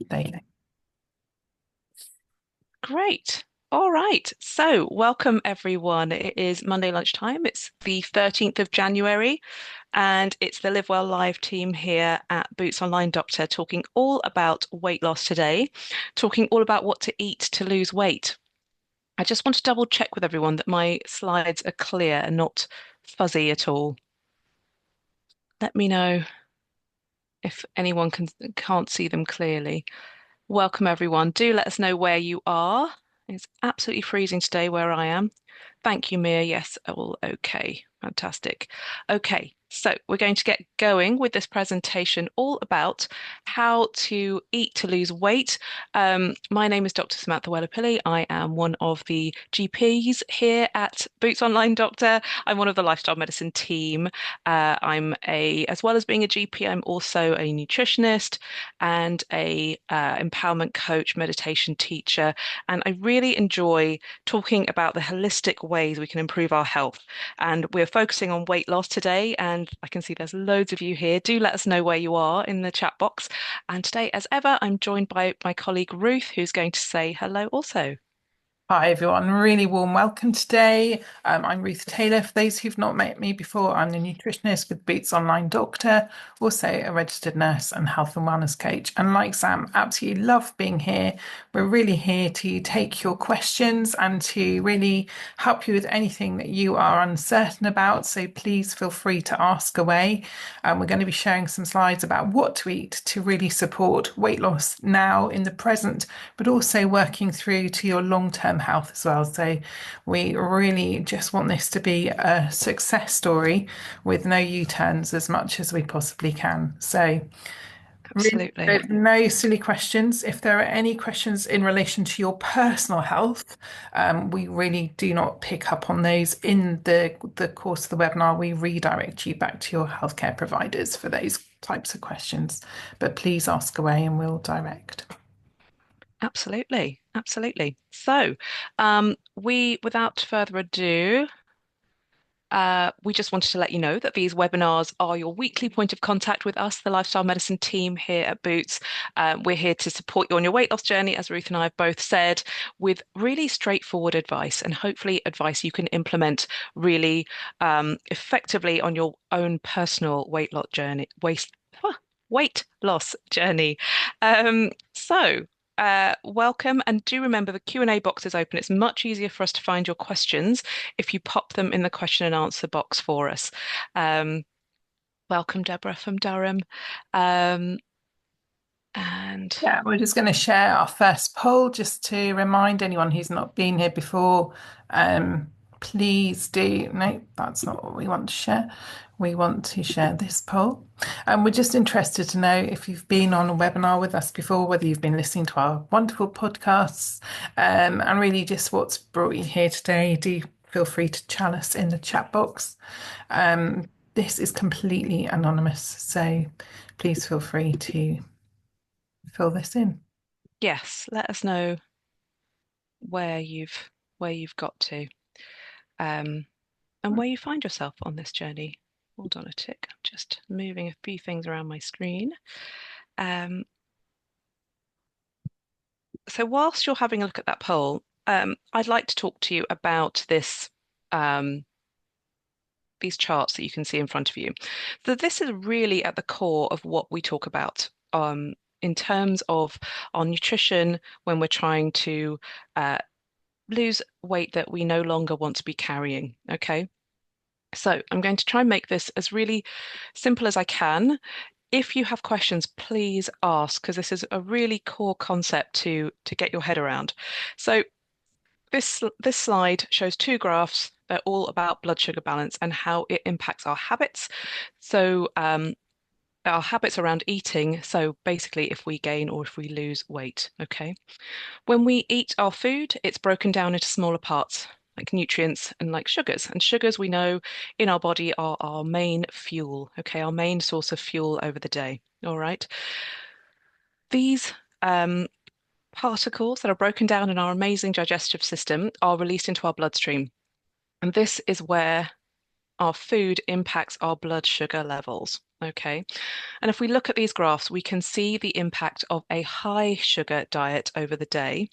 There you go. Great. All right. So, welcome everyone. It is Monday lunchtime. It's the 13th of January, and it's the Live Well Live team here at Boots Online Doctor talking all about weight loss today, talking all about what to eat to lose weight. I just want to double check with everyone that my slides are clear and not fuzzy at all. Let me know if anyone can't see them clearly. Welcome everyone. Do let us know where you are. It's absolutely freezing today where I am. Thank you, Mia. Yes, all okay. Fantastic. Okay, so we're going to get going with this presentation all about how to eat to lose weight. My name is Dr. Samantha Wellapilly. I am one of the GPs here at Boots Online Doctor. I'm one of the lifestyle medicine team. As well as being a GP, I'm also a nutritionist and a empowerment coach, meditation teacher, and I really enjoy talking about the holistic ways we can improve our health. And we're focusing on weight loss today. And I can see there's loads of you here. Do let us know where you are in the chat box. And today, as ever, I'm joined by my colleague Ruth, who's going to say hello also. Hi everyone, really warm welcome today. I'm Ruth Taylor. For those who've not met me before, I'm a nutritionist with Boots Online Doctor, also a registered nurse and health and wellness coach. And like Sam, absolutely love being here. We're really here to take your questions and to really help you with anything that you are uncertain about. So please feel free to ask away. We're going to be sharing some slides about what to eat to really support weight loss now in the present, but also working through to your long-term health as well. So we really just want this to be a success story with no U-turns as much as we possibly can. So really, Absolutely. there's no silly questions. If there are any questions in relation to your personal health, we really do not pick up on those in the course of the webinar. We redirect you back to your healthcare providers for those types of questions. But please ask away and we'll direct. Absolutely. Absolutely. So, without further ado, we just wanted to let you know that these webinars are your weekly point of contact with us, the lifestyle medicine team here at Boots. We're here to support you on your weight loss journey, as Ruth and I have both said, with really straightforward advice and hopefully advice you can implement really effectively on your own personal weight loss journey. Welcome, and do remember the Q&A box is open. It's much easier for us to find your questions if you pop them in the question and answer box for us. Um, Welcome, Deborah from Durham. Um, and Yeah, we're just going to share our first poll just to remind anyone who's not been here before. Um, please do. No, that's not what we want to share. We want to share this poll. And we're just interested to know if you've been on a webinar with us before, whether you've been listening to our wonderful podcasts, and really just what's brought you here today. Do feel free to chat us in the chat box. This is completely anonymous, so please feel free to fill this in. yes, let us know where you've got to, um, and where you find yourself on this journey. Hold on a tick. I'm just moving a few things around my screen. Um, so whilst you're having a look at that poll, I'd like to talk to you about um, these charts that you can see in front of you. So this is really at the core of what we talk about in terms of our nutrition when we're trying to uh, lose weight that we no longer want to be carrying. Okay. So I'm going to try and make this as really simple as I can. If you have questions, please ask, because this is a really core concept to get your head around. So this slide shows two graphs. They're all about blood sugar balance and how it impacts our habits. So our habits around eating. So basically, if we gain or if we lose weight. Okay. When we eat our food, it's broken down into smaller parts, like nutrients and like sugars. And sugars we know in our body are our main fuel. Okay, our main source of fuel over the day. All right. These particles that are broken down in our amazing digestive system are released into our bloodstream. And this is where our food impacts our blood sugar levels. Okay. And if we look at these graphs, we can see the impact of a high sugar diet over the day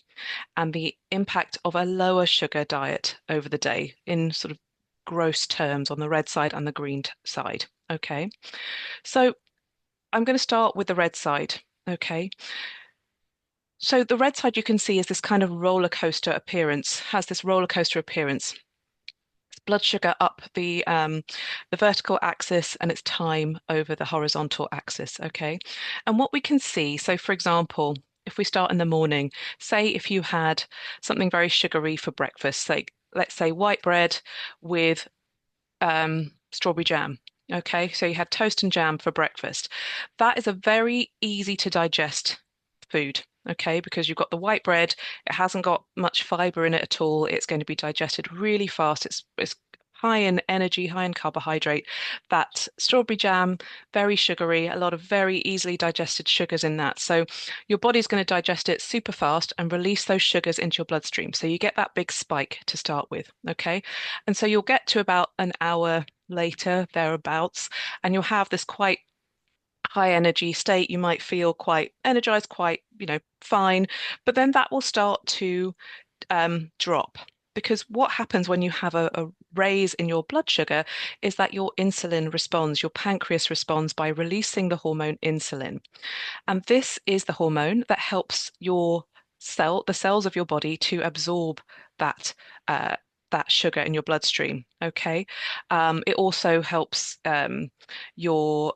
and the impact of a lower sugar diet over the day in sort of gross terms on the red side and the green side. Okay. So I'm going to start with the red side. Okay. So the red side you can see is this kind of roller coaster appearance, has this roller coaster appearance. Blood sugar up the vertical axis and its time over the horizontal axis. Okay. And what we can see, so for example, if we start in the morning, say if you had something very sugary for breakfast, like let's say white bread with strawberry jam. Okay, so you had toast and jam for breakfast. That is a very easy to digest food. Okay, because you've got the white bread, it hasn't got much fiber in it at all. It's going to be digested really fast. It's high in energy, high in carbohydrate. That strawberry jam, very sugary, a lot of very easily digested sugars in that. So your body's going to digest it super fast and release those sugars into your bloodstream. So you get that big spike to start with. Okay. And so you'll get to about an hour later, thereabouts, and you'll have this quite high energy state. You might feel quite energized, quite, fine, but then that will start to drop. Because what happens when you have a raise in your blood sugar is that your insulin responds, your pancreas responds by releasing the hormone insulin. And this is the hormone that helps the cells of your body to absorb that that sugar in your bloodstream. Okay. It also helps your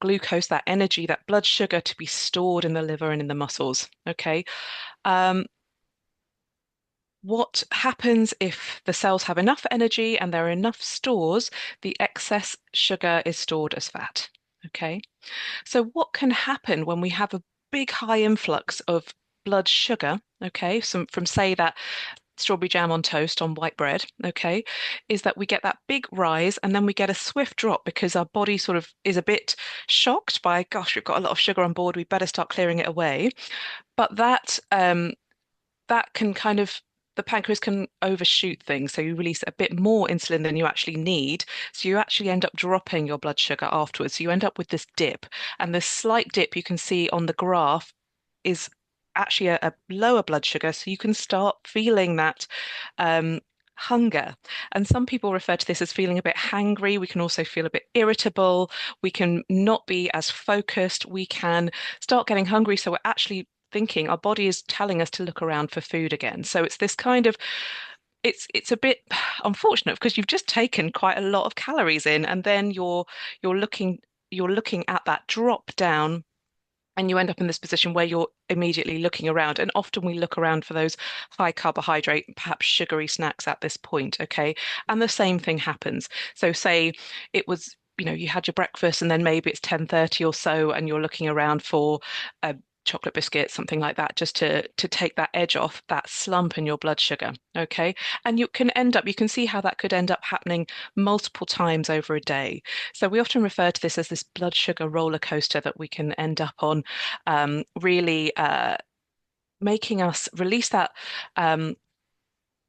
glucose, that energy, that blood sugar to be stored in the liver and in the muscles. Okay. Um, what happens if the cells have enough energy and there are enough stores, the excess sugar is stored as fat. Okay. So what can happen when we have a big high influx of blood sugar, okay, from say that strawberry jam on toast on white bread, okay, is that we get that big rise and then we get a swift drop because our body sort of is a bit shocked by, gosh, we've got a lot of sugar on board, we better start clearing it away. But that can kind of the pancreas can overshoot things. So you release a bit more insulin than you actually need. So you actually end up dropping your blood sugar afterwards. So you end up with this dip. And this slight dip you can see on the graph is actually a lower blood sugar. So you can start feeling that hunger. And some people refer to this as feeling a bit hangry. We can also feel a bit irritable. We can not be as focused. We can start getting hungry. So we're actually thinking our body is telling us to look around for food again. So it's this kind of it's a bit unfortunate because you've just taken quite a lot of calories in and then you're looking at that drop down and you end up in this position where you're immediately looking around. And often we look around for those high carbohydrate, perhaps sugary snacks at this point, okay? And the same thing happens. So say it was, you had your breakfast and then maybe it's 10:30 or so and you're looking around for a chocolate biscuit, something like that, just to take that edge off that slump in your blood sugar. Okay. And you can see how that could end up happening multiple times over a day. So we often refer to this as this blood sugar roller coaster that we can end up on, really making us release that.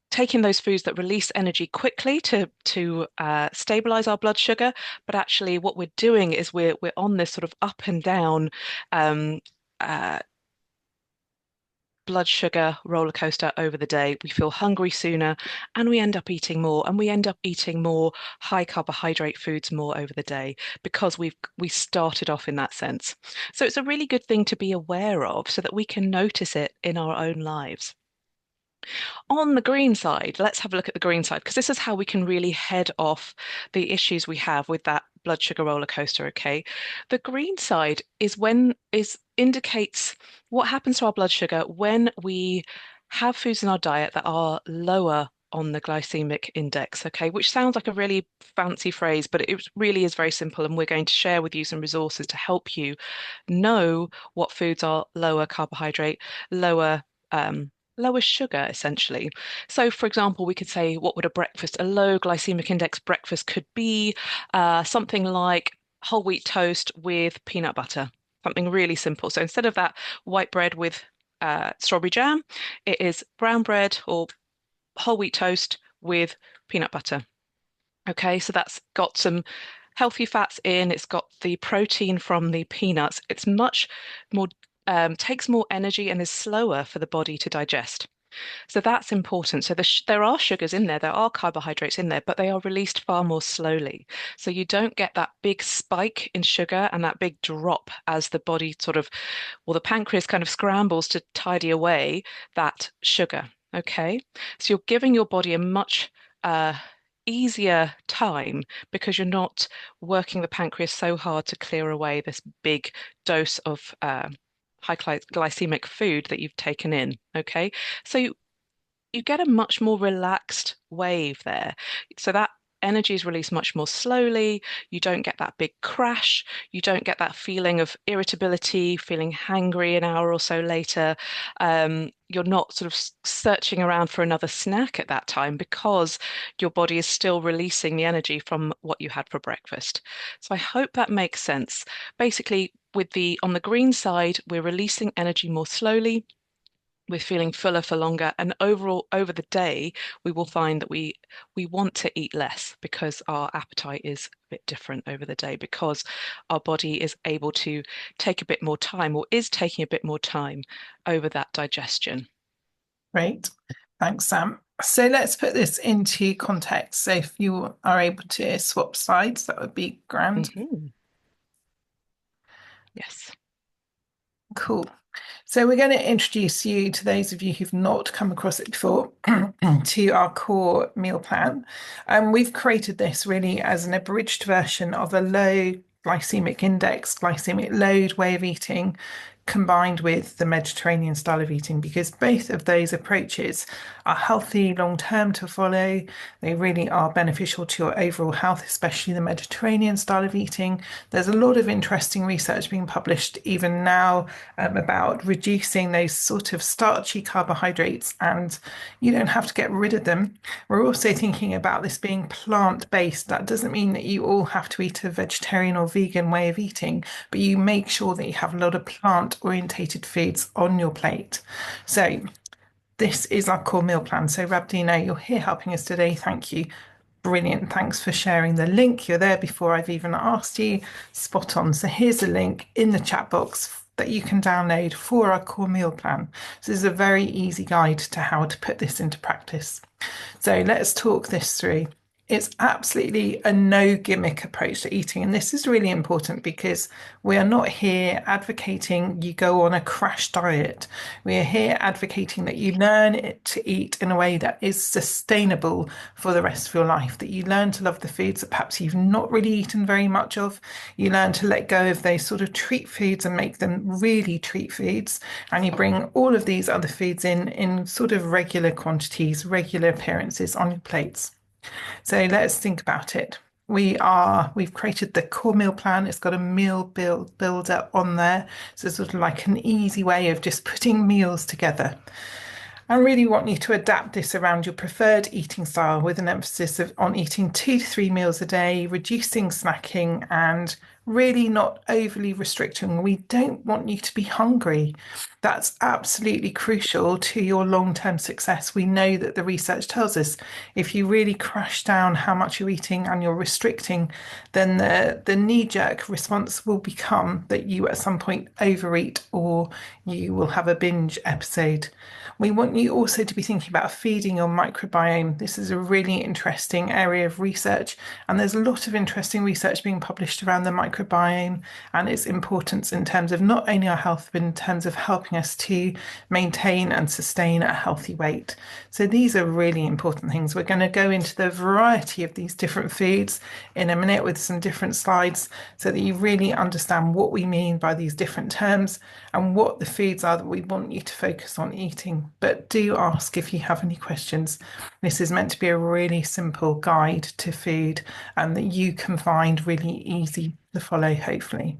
Taking those foods that release energy quickly to stabilize our blood sugar, but actually what we're doing is we're on this sort of up and down um, uh, blood sugar roller coaster over the day. We feel hungry sooner and we end up eating more and we end up eating more high carbohydrate foods more over the day because we started off in that sense. So it's a really good thing to be aware of so that we can notice it in our own lives. On the green side, let's have a look at the green side because this is how we can really head off the issues we have with that blood sugar roller coaster, okay? The green side is indicates what happens to our blood sugar when we have foods in our diet that are lower on the glycemic index, okay? Which sounds like a really fancy phrase, but it really is very simple. And we're going to share with you some resources to help you know what foods are lower carbohydrate, lower lower sugar, essentially. So, for example, we could say, what would a low glycemic index breakfast could be? Something like whole wheat toast with peanut butter, something really simple. So instead of that white bread with strawberry jam, it is brown bread or whole wheat toast with peanut butter. Okay, so that's got some healthy fats in, it's got the protein from the peanuts. It's much more, takes more energy and is slower for the body to digest. So that's important. So there are sugars in there, there are carbohydrates in there, but they are released far more slowly. So you don't get that big spike in sugar and that big drop as the body sort of, well, the pancreas kind of scrambles to tidy away that sugar. Okay. So you're giving your body a much easier time because you're not working the pancreas so hard to clear away this big dose of high glycemic food that you've taken in. Okay. So you get a much more relaxed wave there. So that energy is released much more slowly. You don't get that big crash. You don't get that feeling of irritability, feeling hangry an hour or so later. You're not sort of searching around for another snack at that time because your body is still releasing the energy from what you had for breakfast. So I hope that makes sense. Basically, with the on the green side, we're releasing energy more slowly, we're feeling fuller for longer, and overall over the day we will find that we want to eat less because our appetite is a bit different over the day because our body is able to take a bit more time or is taking a bit more time over that digestion. Great. Thanks, Sam. So let's put this into context. So if you are able to swap slides, that would be grand. Mhm. Yes. Cool. So we're going to introduce you to those of you who've not come across it before to our core meal plan. And we've created this really as an abridged version of a low glycemic index, glycemic load way of eating, combined with the Mediterranean style of eating, because both of those approaches are healthy long term to follow. They really are beneficial to your overall health, especially the Mediterranean style of eating. There's a lot of interesting research being published even now about reducing those sort of starchy carbohydrates, and you don't have to get rid of them. We're also thinking about this being plant-based. That doesn't mean that you all have to eat a vegetarian or vegan way of eating, but you make sure that you have a lot of plant-orientated foods on your plate. So this is our core meal plan. So Rabdina, you're here helping us today. Thank you. Brilliant. Thanks for sharing the link. You're there before I've even asked you. Spot on. So here's a link in the chat box that you can download for our core meal plan. So this is a very easy guide to how to put this into practice. So let's talk this through. It's absolutely a no gimmick approach to eating. And this is really important because we are not here advocating you go on a crash diet. We are here advocating that you learn to eat in a way that is sustainable for the rest of your life, that you learn to love the foods that perhaps you've not really eaten very much of. You learn to let go of those sort of treat foods and make them really treat foods. And you bring all of these other foods in sort of regular quantities, regular appearances on your plates. So let's think about it. We've created the core meal plan. It's got a meal builder on there. So it's sort of like an easy way of just putting meals together. I really want you to adapt this around your preferred eating style with an emphasis on eating 2 to 3 meals a day, reducing snacking, and really not overly restricting. We don't want you to be hungry. That's absolutely crucial to your long-term success. We know that the research tells us if you really crash down how much you're eating and you're restricting, then the knee-jerk response will become that you at some point overeat or you will have a binge episode. We want you also to be thinking about feeding your microbiome. This is a really interesting area of research, and there's a lot of interesting research being published around the microbiome and its importance in terms of not only our health, but in terms of helping us to maintain and sustain a healthy weight. So these are really important things. We're going to go into the variety of these different foods in a minute with some different slides so that you really understand what we mean by these different terms and what the foods are that we want you to focus on eating. But do ask if you have any questions. This is meant to be a really simple guide to food and that you can find really easy to follow, hopefully.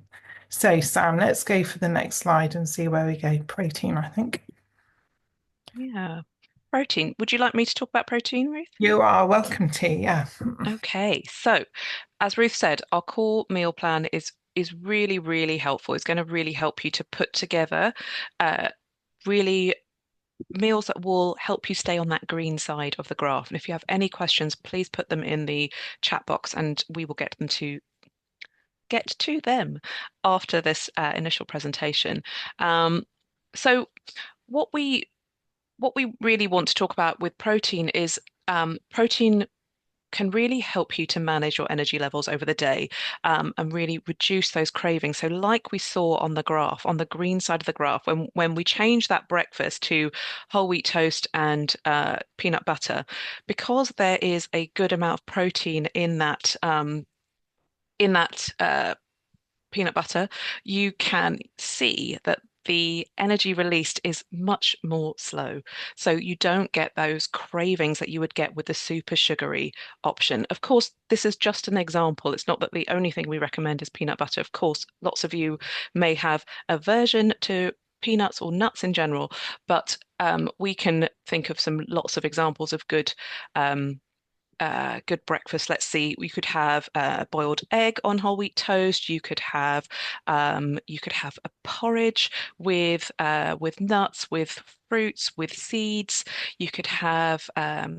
So, Sam, let's go for the next slide and see where we go. Protein, I think. Yeah. Protein. Would you like me to talk about protein, Ruth? You are welcome to, yeah. Okay, so as Ruth said, our core meal plan is really, really helpful. It's going to really help you to put together really meals that will help you stay on that green side of the graph. And if you have any questions, please put them in the chat box and we will get to them after this initial presentation. Um, so what we what we really want to talk about with protein is protein can really help you to manage your energy levels over the day, and really reduce those cravings. So, like we saw on the graph, on the green side of the graph, when we change that breakfast to whole wheat toast and peanut butter, because there is a good amount of protein in that peanut butter, you can see that the energy released is much more slow. So you don't get those cravings that you would get with the super sugary option. Of course, this is just an example. It's not that the only thing we recommend is peanut butter. Of course, lots of you may have aversion to peanuts or nuts in general, but we can think of some lots of examples of good breakfast. Let's see, we could have a boiled egg on whole wheat toast. You could have a porridge with nuts, with fruits, with seeds. You could have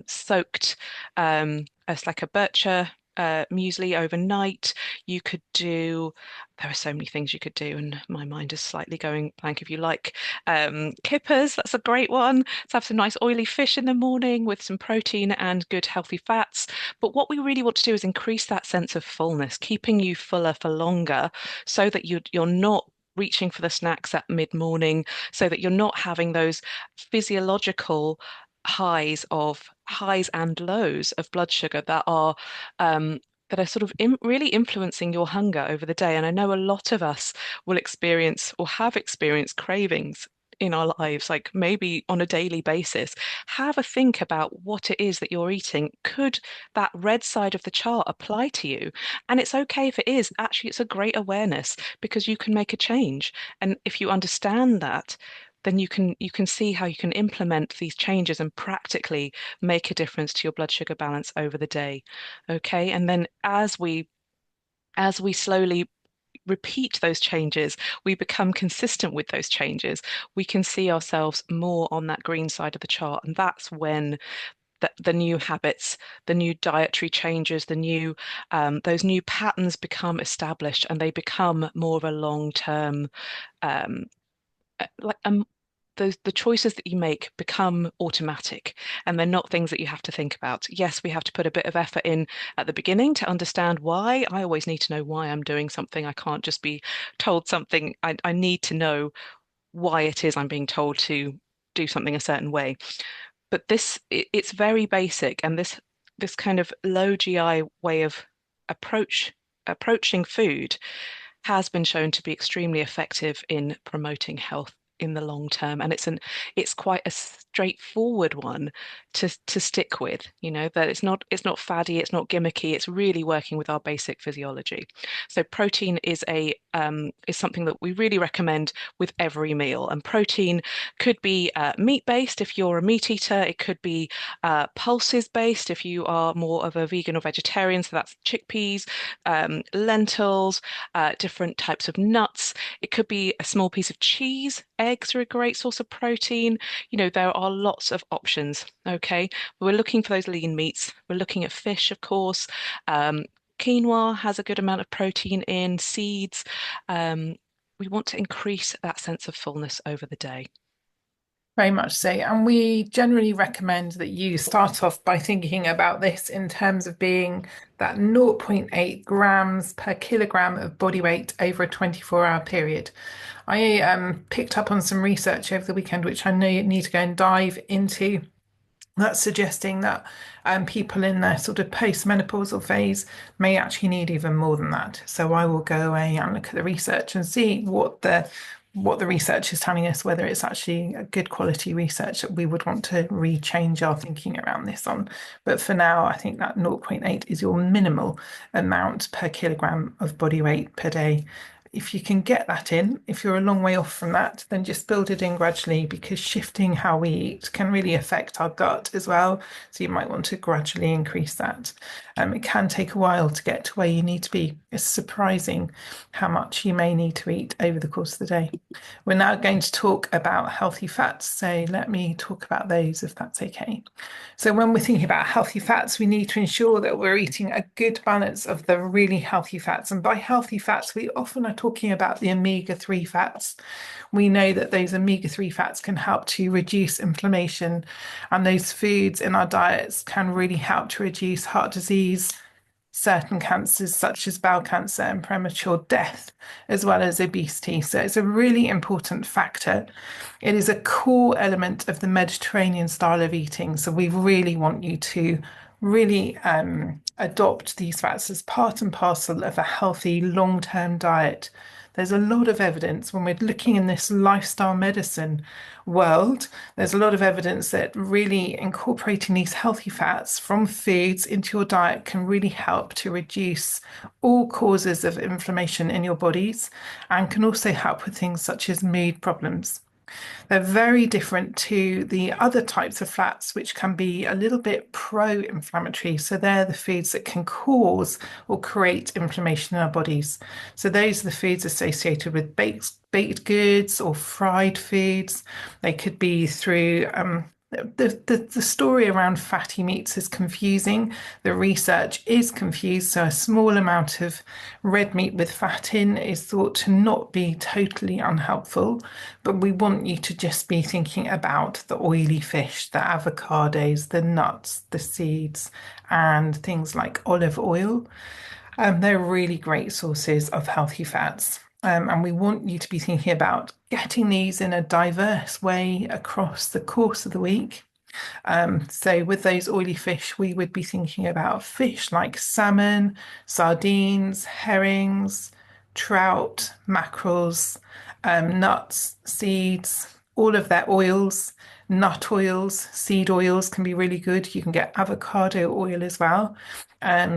soaked as like a bircher muesli overnight. You could do, there are so many things you could do, and my mind is slightly going blank. If you like kippers, that's a great one. Let's have some nice oily fish in the morning with some protein and good healthy fats. But what we really want to do is increase that sense of fullness, keeping you fuller for longer so that you're not reaching for the snacks at mid-morning, so that you're not having those physiological highs and lows of blood sugar um, that are sort of really influencing your hunger over the day. And I know a lot of us will experience or have experienced cravings in our lives, like maybe on a daily basis. Have a think about what it is that you're eating. Could that red side of the chart apply to you? And it's okay if it is. Actually, it's a great awareness because you can make a change. And if you understand that, then you can see how you can implement these changes and practically make a difference to your blood sugar balance over the day. Okay. And then as we slowly repeat those changes, we become consistent with those changes, we can see ourselves more on that green side of the chart. And that's when the new habits, the new dietary changes, those new patterns become established and they become more of a long-term um, like the choices that you make become automatic and they're not things that you have to think about. Yes, we have to put a bit of effort in at the beginning to understand why. I always need to know why I'm doing something. I can't just be told something. I need to know why it is I'm being told to do something a certain way. But it's very basic, and this kind of low GI way of approaching food has been shown to be extremely effective in promoting health in the long term. And it's quite a straightforward one to stick with, that it's not faddy, it's not gimmicky, it's really working with our basic physiology. So protein is something that we really recommend with every meal. And protein could be meat based if you're a meat eater, it could be pulses based if you are more of a vegan or vegetarian, so that's chickpeas, lentils, different types of nuts. It could be a small piece of cheese. Eggs are a great source of protein. There are lots of options. Okay. We're looking for those lean meats. We're looking at fish, of course. Um, Quinoa has a good amount of protein in seeds. Um, we want to increase that sense of fullness over the day. Very much so. And we generally recommend that you start off by thinking about this in terms of being that zero point 0.8 grams per kilogram of body weight over a 24-hour period. I picked up on some research over the weekend, which I know you need to go and dive into. That's suggesting that people in their sort of post-menopausal phase may actually need even more than that. So I will go away and look at the research and see what the research is telling us, whether it's actually a good quality research that we would want to rechange our thinking around this on. But for now, I think that zero point 0.8 is your minimal amount per kilogram of body weight per day. If you can get that in, if you're a long way off from that, then just build it in gradually because shifting how we eat can really affect our gut as well. So you might want to gradually increase that. It can take a while to get to where you need to be. It's surprising how much you may need to eat over the course of the day. We're now going to talk about healthy fats. So let me talk about those if that's okay. So when we're thinking about healthy fats, we need to ensure that we're eating a good balance of the really healthy fats. And by healthy fats, we often are talking about the omega-3 fats. We know that those omega-3 fats can help to reduce inflammation, and those foods in our diets can really help to reduce heart disease, certain cancers such as bowel cancer and premature death, as well as obesity. So it's a really important factor. It is a core element of the Mediterranean style of eating. So we really want you to really adopt these fats as part and parcel of a healthy long-term diet. There's a lot of evidence when we're looking in this lifestyle medicine world, there's a lot of evidence that really incorporating these healthy fats from foods into your diet can really help to reduce all causes of inflammation in your bodies and can also help with things such as mood problems. They're very different to the other types of fats, which can be a little bit pro-inflammatory. So they're the foods that can cause or create inflammation in our bodies. So those are the foods associated with baked goods or fried foods. They could be through the story around fatty meats is confusing. The research is confused. So a small amount of red meat with fat in is thought to not be totally unhelpful, but we want you to just be thinking about the oily fish, the avocados, the nuts, the seeds, and things like olive oil. They're really great sources of healthy fats. And we want you to be thinking about getting these in a diverse way across the course of the week. So with those oily fish, we would be thinking about fish like salmon, sardines, herrings, trout, mackerels, nuts, seeds, all of their oils, nut oils, seed oils can be really good. You can get avocado oil as well.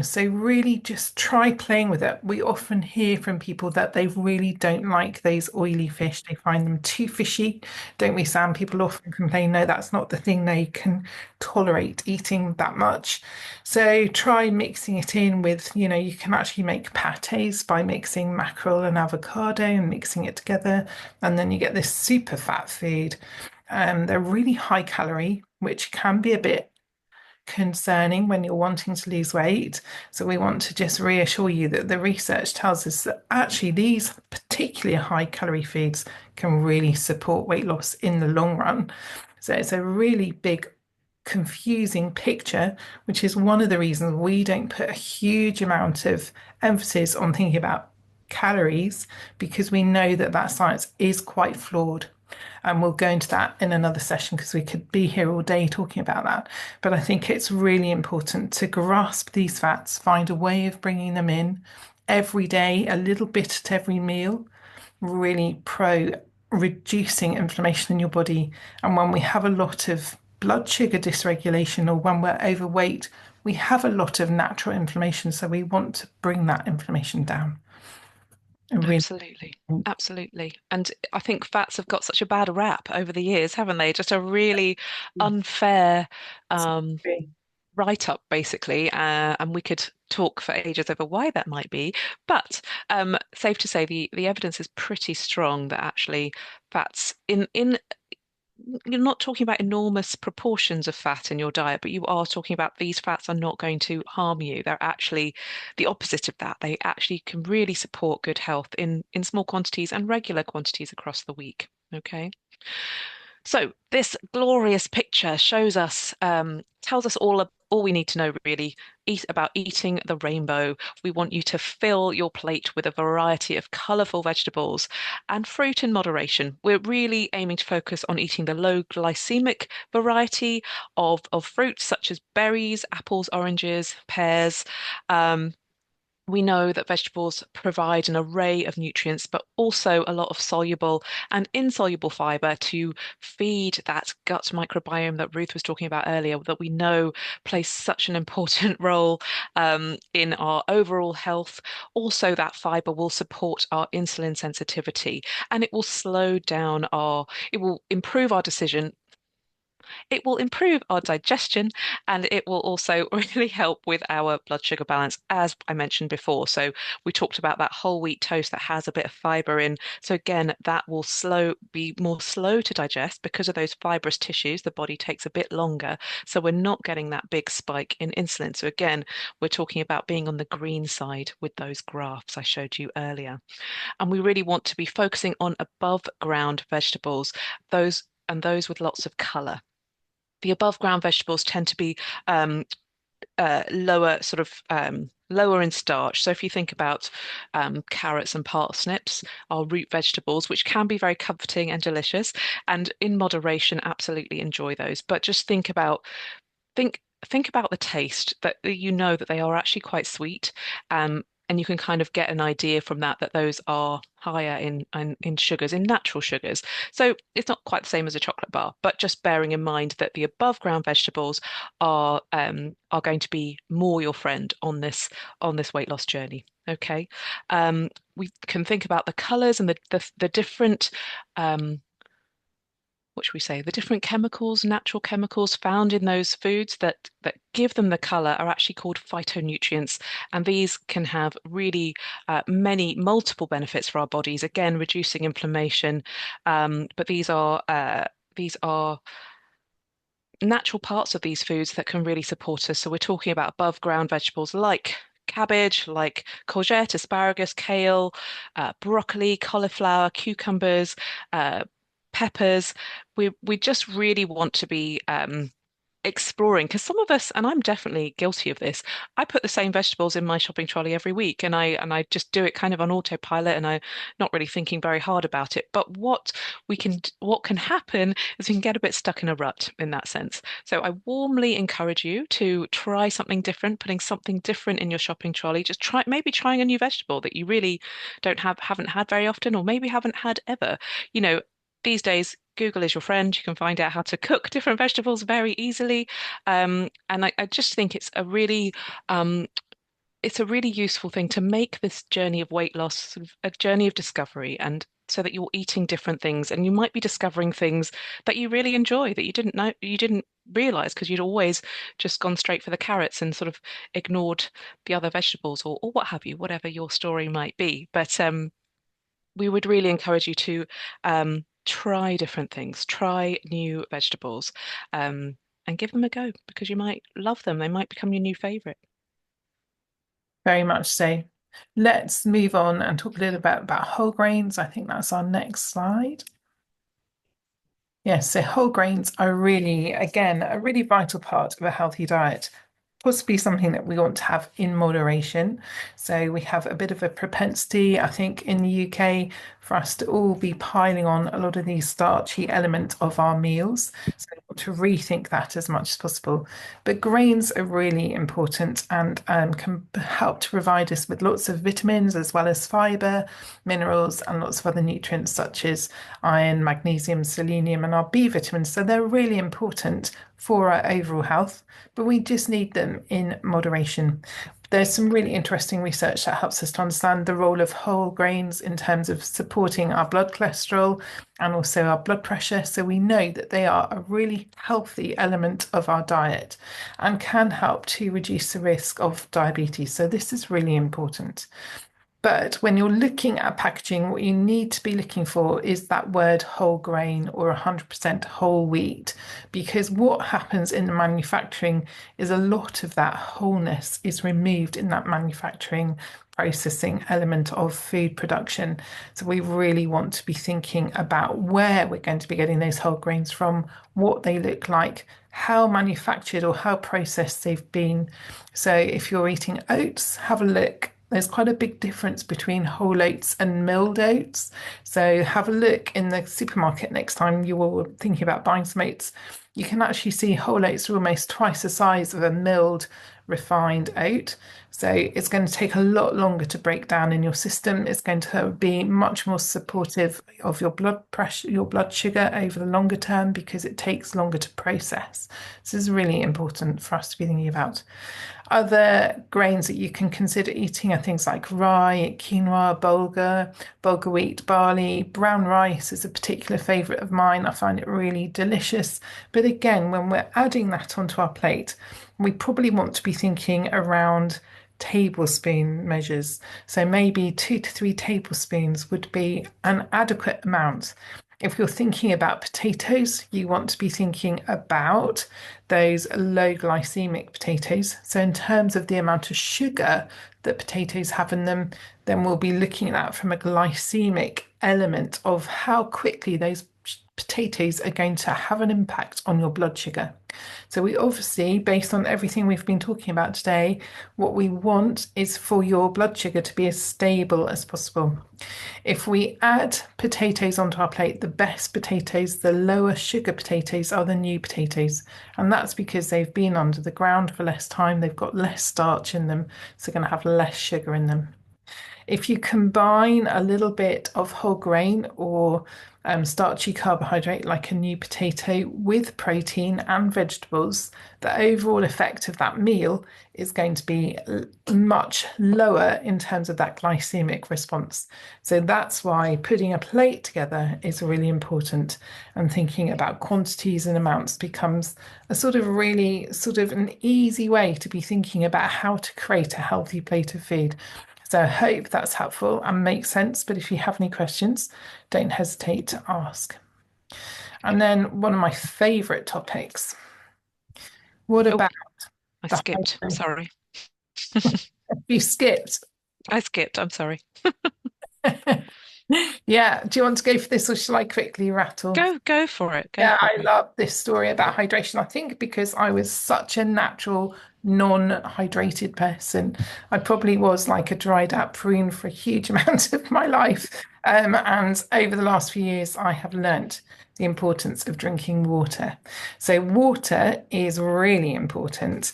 So really just try playing with it. We often hear from people that they really don't like those oily fish. They find them too fishy, don't we, Sam? People often complain, no, that's not the thing they can tolerate eating that much. So try mixing it in with, you can actually make pates by mixing mackerel and avocado and mixing it together. And then you get this super fat food. They're really high calorie, which can be a bit concerning when you're wanting to lose weight. So we want to just reassure you that the research tells us that actually these particularly high calorie foods can really support weight loss in the long run. So it's a really big confusing picture, which is one of the reasons we don't put a huge amount of emphasis on thinking about calories because we know that that science is quite flawed. And we'll go into that in another session because we could be here all day talking about that. But I think it's really important to grasp these fats, find a way of bringing them in every day, a little bit at every meal, really pro reducing inflammation in your body. And when we have a lot of blood sugar dysregulation or when we're overweight, we have a lot of natural inflammation. So we want to bring that inflammation down. Really, Absolutely. Absolutely. And I think fats have got such a bad rap over the years, haven't they? Just a really unfair um, write-up, basically. And we could talk for ages over why that might be. But safe to say, the evidence is pretty strong that actually fats in you're not talking about enormous proportions of fat in your diet, but you are talking about these fats are not going to harm you. They're actually the opposite of that. They actually can really support good health in small quantities and regular quantities across the week. Okay. So this glorious picture shows us, tells us all we need to know really eat about eating the rainbow. We want you to fill your plate with a variety of colourful vegetables and fruit in moderation. We're really aiming to focus on eating the low glycemic variety of fruits such as berries, apples, oranges, pears. Um, We know that vegetables provide an array of nutrients, but also a lot of soluble and insoluble fiber to feed that gut microbiome that Ruth was talking about earlier, that we know plays such an important role in our overall health. Also, that fiber will support our insulin sensitivity and it will improve our decision, it will improve our digestion, and it will also really help with our blood sugar balance, as I mentioned before. So we talked about that whole wheat toast that has a bit of fiber in. So again, that will be more slow to digest because of those fibrous tissues. The body takes a bit longer. So we're not getting that big spike in insulin. So again, we're talking about being on the green side with those graphs I showed you earlier. And we really want to be focusing on above ground vegetables, those with lots of color. The above ground vegetables tend to be um, lower in starch. So if you think about carrots and parsnips, our root vegetables, which can be very comforting and delicious, and in moderation, absolutely enjoy those. But just think about the taste that you know that they are actually quite sweet. And you can kind of get an idea from that those are higher in sugars, in natural sugars. So it's not quite the same as a chocolate bar, but just bearing in mind that the above ground vegetables are going to be more your friend on this weight loss journey. Okay. We can think about the colors and the different what should we say, the different chemicals, natural chemicals found in those foods that give them the color are actually called phytonutrients, and these can have really many multiple benefits for our bodies. Again, reducing inflammation, but these are natural parts of these foods that can really support us. So we're talking about above ground vegetables like cabbage, like courgette, asparagus, kale, broccoli, cauliflower, cucumbers, peppers. We just really want to be exploring because some of us, and I'm definitely guilty of this, I put the same vegetables in my shopping trolley every week, and I just do it kind of on autopilot, and I'm not really thinking very hard about it. But what can happen is we can get a bit stuck in a rut in that sense. So I warmly encourage you to try something different, putting something different in your shopping trolley. Just maybe trying a new vegetable that you really haven't had very often, or maybe haven't had ever. You know, these days, Google is your friend. You can find out how to cook different vegetables very easily. And I just think um, it's a really useful thing to make this journey of weight loss sort of a journey of discovery, and so that you're eating different things and you might be discovering things that you really enjoy that you didn't realize because you'd always just gone straight for the carrots and sort of ignored the other vegetables, or what have you, whatever your story might be. But we would really encourage you to try different things, try new vegetables, and give them a go because you might love them. They might become your new favorite. Very much so. Let's move on and talk a little bit about whole grains. I think that's our next slide. Yes, so whole grains are really, again, a really vital part of a healthy diet, possibly something that we want to have in moderation. So we have a bit of a propensity, I think, in the UK for us to all be piling on a lot of these starchy elements of our meals. So we want to rethink that as much as possible. But grains are really important and can help to provide us with lots of vitamins as well as fiber, minerals, and lots of other nutrients such as iron, magnesium, selenium, and our B vitamins. So they're really important for our overall health, but we just need them in moderation. There's some really interesting research that helps us to understand the role of whole grains in terms of supporting our blood cholesterol and also our blood pressure. So we know that they are a really healthy element of our diet and can help to reduce the risk of diabetes. So this is really important. But when you're looking at packaging, what you need to be looking for is that word whole grain or 100% whole wheat, because what happens in the manufacturing is a lot of that wholeness is removed in that manufacturing processing element of food production. So we really want to be thinking about where we're going to be getting those whole grains from, what they look like, how manufactured or how processed they've been. So if you're eating oats, have a look. There's quite a big difference between whole oats and milled oats. So have a look in the supermarket next time you are thinking about buying some oats. You can actually see whole oats are almost twice the size of a milled refined oat. So it's going to take a lot longer to break down in your system. It's going to be much more supportive of your blood pressure, your blood sugar over the longer term because it takes longer to process. This is really important for us to be thinking about. Other grains that you can consider eating are things like rye, quinoa, bulgur wheat, barley. Brown rice is a particular favourite of mine. I find it really delicious. But again, when we're adding that onto our plate, we probably want to be thinking around tablespoon measures. So maybe 2 to 3 tablespoons would be an adequate amount. If you're thinking about potatoes, you want to be thinking about those low glycemic potatoes. So, in terms of the amount of sugar that potatoes have in them, then we'll be looking at that from a glycemic element of how quickly those potatoes are going to have an impact on your blood sugar. So, we obviously, based on everything we've been talking about today, what we want is for your blood sugar to be as stable as possible. If we add potatoes onto our plate, the best potatoes, the lower sugar potatoes, are the new potatoes. And that's because they've been under the ground for less time, they've got less starch in them, so they're going to have less sugar in them. If you combine a little bit of whole grain or starchy carbohydrate like a new potato with protein and vegetables, the overall effect of that meal is going to be much lower in terms of that glycemic response. So that's why putting a plate together is really important, and thinking about quantities and amounts becomes a sort of really sort of an easy way to be thinking about how to create a healthy plate of food. So I hope that's helpful and makes sense. But if you have any questions, don't hesitate to ask. And then one of my favorite topics. What Oh, about I the skipped. hydration? Sorry. You skipped. I skipped. I'm sorry. Yeah. Do you want to go for this or shall I quickly rattle? Go for it. Go Yeah, for I it. love this story about hydration. I think because I was such a natural non-hydrated person. I probably was like a dried up prune for a huge amount of my life. And over the last few years, I have learnt the importance of drinking water. So, water is really important.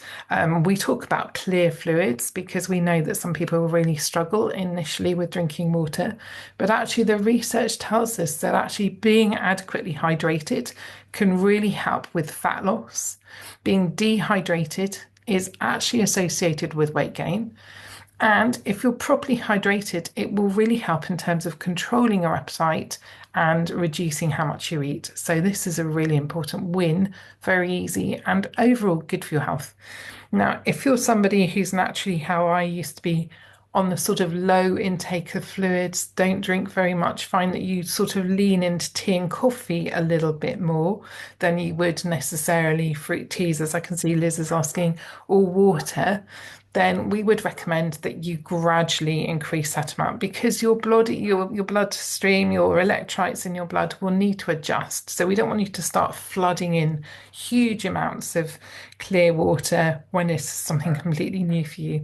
We talk about clear fluids because we know that some people really struggle initially with drinking water. But actually, the research tells us that actually being adequately hydrated can really help with fat loss. Being dehydrated is actually associated with weight gain. And if you're properly hydrated, it will really help in terms of controlling your appetite and reducing how much you eat. So, this is a really important win, very easy, and overall good for your health. Now, if you're somebody who's naturally how I used to be, on the sort of low intake of fluids, don't drink very much, find that you sort of lean into tea and coffee a little bit more than you would necessarily fruit teas, as I can see Liz is asking, or water, then we would recommend that you gradually increase that amount because your bloodstream, your electrolytes in your blood will need to adjust. So we don't want you to start flooding in huge amounts of clear water when it's something completely new for you.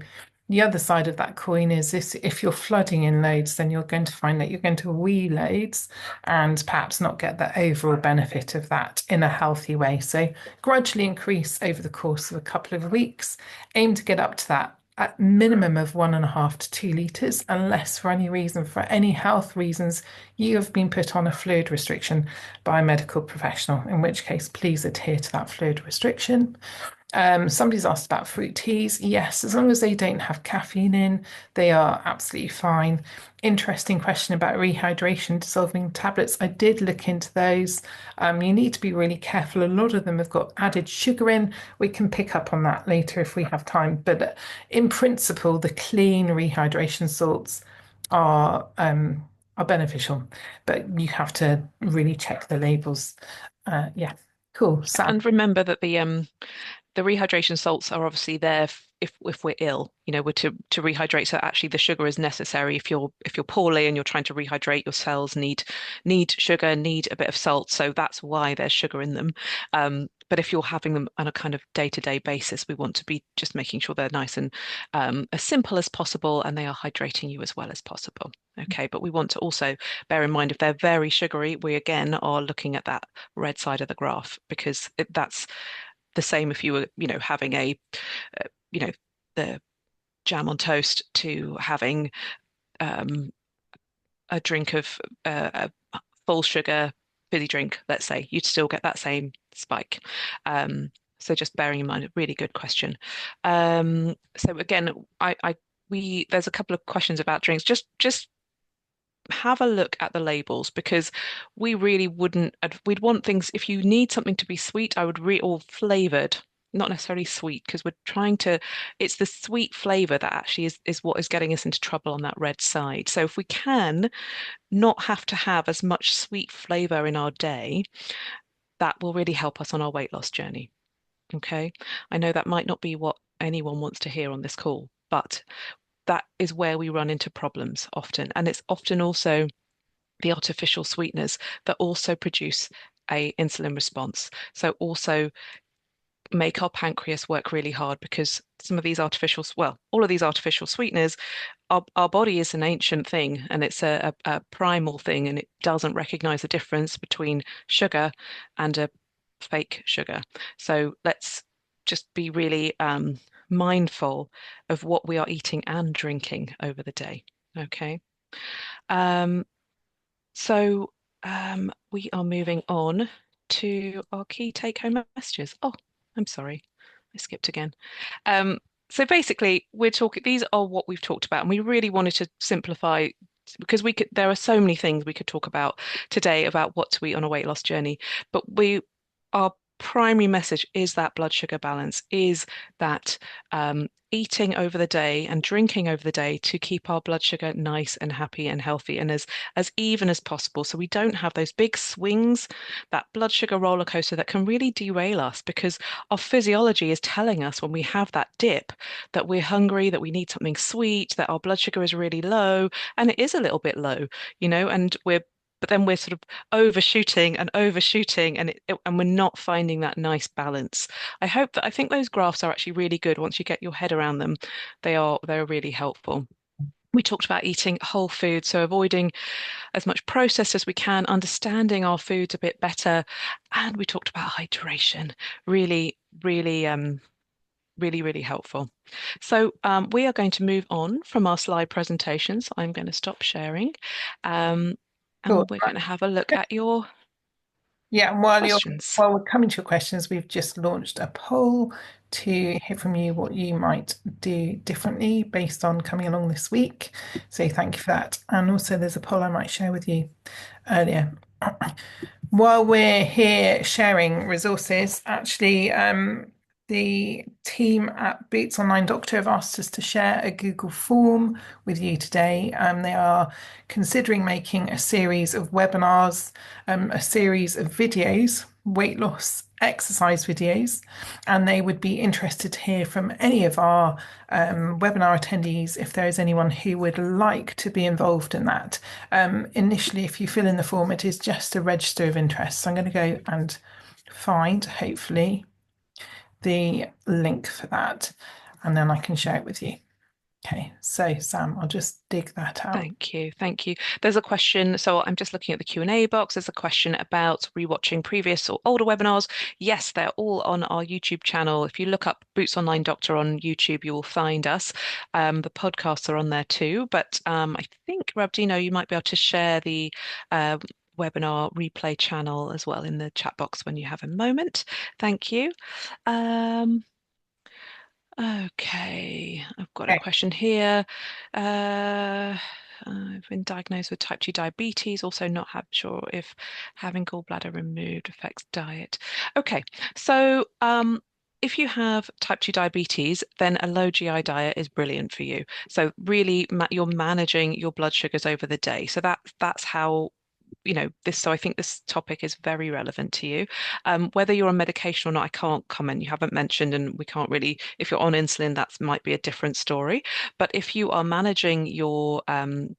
The other side of that coin is this, if you're flooding in loads, then you're going to find that you're going to wee loads and perhaps not get the overall benefit of that in a healthy way. So gradually increase over the course of a couple of weeks. Aim to get up to that at minimum of 1.5 to 2 litres, unless for any reason, for any health reasons, you have been put on a fluid restriction by a medical professional, in which case please adhere to that fluid restriction. Somebody's asked about fruit teas. Yes, as long as they don't have caffeine in, they are absolutely fine. Interesting question about rehydration dissolving tablets. I did look into those. You need to be really careful. A lot of them have got added sugar in. We can pick up on that later if we have time. But in principle, the clean rehydration salts are beneficial, but you have to really check the labels. Yeah, cool. Sam. And remember that the rehydration salts are obviously there if we're ill, we're to rehydrate. So actually the sugar is necessary if you're poorly and you're trying to rehydrate, your cells need sugar, need a bit of salt. So that's why there's sugar in them. But if you're having them on a kind of day-to-day basis, we want to be just making sure they're nice and as simple as possible and they are hydrating you as well as possible. Okay, but we want to also bear in mind if they're very sugary, we again are looking at that red side of the graph because that's the same if you were, having uh, you know, the jam on toast to having um, a drink of a full sugar fizzy drink, let's say, you'd still get that same spike. Um, so just bearing in mind, a really good question. So again, there's a couple of questions about drinks. Just have a look at the labels because we really wouldn't, we'd want things, if you need something to be sweet, I would or flavored, not necessarily sweet, because we're trying to, it's the sweet flavor that actually is what is getting us into trouble on that red side. So if we can not have to have as much sweet flavor in our day, that will really help us on our weight loss journey. Okay. I know that might not be what anyone wants to hear on this call, but that is where we run into problems often. And it's often also the artificial sweeteners that also produce a insulin response. So also make our pancreas work really hard because some of these artificial, well, all of these artificial sweeteners, our body is an ancient thing and it's a primal thing and it doesn't recognize the difference between sugar and a fake sugar. So let's just be really mindful of what we are eating and drinking over the day. Okay. Um, so we are moving on to our key take-home messages. Oh, I'm sorry, I skipped again. Um, so basically, we're talking, these are what we've talked about, and we really wanted to simplify because there are so many things we could talk about today about what to eat on a weight loss journey, but our primary message is that blood sugar balance, is that eating over the day and drinking over the day to keep our blood sugar nice and happy and healthy and as even as possible. So we don't have those big swings, that blood sugar roller coaster that can really derail us because our physiology is telling us when we have that dip that we're hungry, that we need something sweet, that our blood sugar is really low, and it is a little bit low, and but then we're sort of overshooting and overshooting, and we're not finding that nice balance. I think those graphs are actually really good once you get your head around them. They're really helpful. We talked about eating whole food, so avoiding as much processed as we can, understanding our foods a bit better, and we talked about hydration. Really, really, really helpful. So we are going to move on from our slide presentations. I'm going to stop sharing, Cool. and we're going to have a look at your Yeah, and questions. while we're coming to your questions, we've just launched a poll to hear from you what you might do differently based on coming along this week. So thank you for that. And also there's a poll I might share with you earlier. While we're here sharing resources, actually, the team at Boots Online Doctor have asked us to share a Google form with you today. They are considering making a series of webinars, a series of videos, weight loss exercise videos, and they would be interested to hear from any of our webinar attendees if there is anyone who would like to be involved in that. Initially, if you fill in the form, it is just a register of interest. So I'm going to go and find, hopefully, the link for that, and then I can share it with you. Okay, so Sam, I'll just dig that out. Thank you. Thank you. There's a question. So I'm just looking at the Q&A box. There's a question about rewatching previous or older webinars. Yes, they're all on our YouTube channel. If you look up Boots Online Doctor on YouTube, you will find us. The podcasts are on there too. But I think, Rabdino, you might be able to share the webinar replay channel as well in the chat box when you have a moment. Thank you. Um, Okay, I've got a Okay. question here. I've been diagnosed with type 2 diabetes, also not sure if having gallbladder removed affects diet. Okay, so if you have type 2 diabetes, then a low GI diet is brilliant for you. So really, you're managing your blood sugars over the day. So that's how this, so I think this topic is very relevant to you. Whether you're on medication or not, I can't comment. You haven't mentioned, and we can't really, if you're on insulin, that might be a different story. But if you are managing your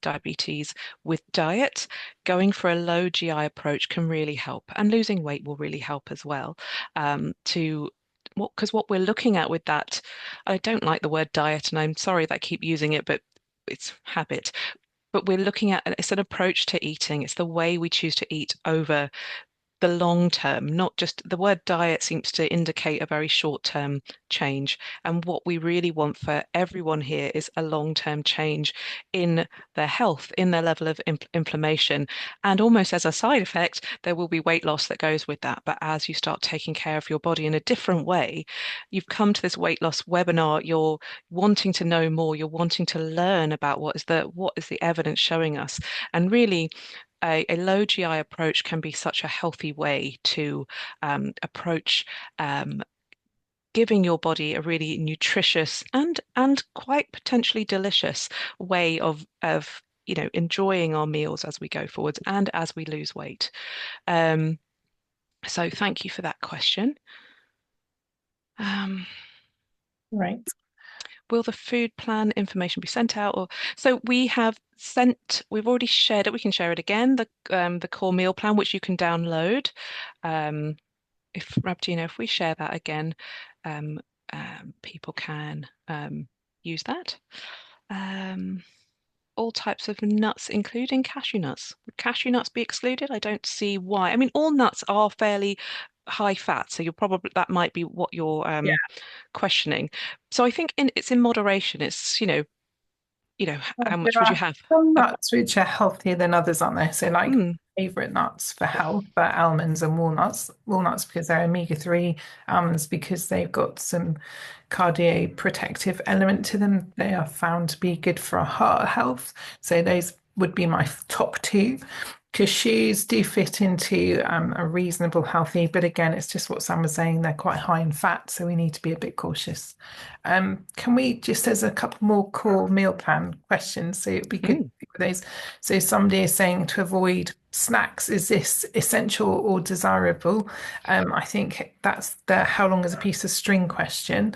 diabetes with diet, going for a low GI approach can really help, and losing weight will really help as well. To Because what we're looking at with that, I don't like the word diet, and I'm sorry that I keep using it, but it's habit. But we're looking at it's an approach to eating. It's the way we choose to eat over the long term, not just the word diet seems to indicate a very short term change. And what we really want for everyone here is a long term change in their health, in their level of inflammation. And almost as a side effect, there will be weight loss that goes with that. But as you start taking care of your body in a different way, you've come to this weight loss webinar, you're wanting to know more, you're wanting to learn about what is the evidence showing us. And really, a low GI approach can be such a healthy way to approach giving your body a really nutritious and quite potentially delicious way of enjoying our meals as we go forwards and as we lose weight. Um, so thank you for that question. Um, Right. will the food plan information be sent out? Or so we've already shared it. We can share it again. The core meal plan, which you can download. Um, if Rabdina, if we share that again, um, people can use that. Um, all types of nuts, including cashew nuts. Would cashew nuts be excluded? I don't see why. I mean, all nuts are fairly high fat, so you're probably that might be what you're questioning. So I think it's in moderation. It's, how There much would you are have? some Uh, nuts which are healthier than others, aren't there? So, like mm, favorite nuts for health are almonds and walnuts. Walnuts because they're omega-3, almonds because they've got some cardioprotective element to them. They are found to be good for our heart health. So, those would be my top two. Cashews do fit into a reasonable healthy, but again, it's just what Sam was saying, they're quite high in fat, so we need to be a bit cautious. Can we just, there's a couple more core meal plan questions, so it'd be good mm, with those. So somebody is saying to avoid snacks, is this essential or desirable? I think that's the how long is a piece of string question.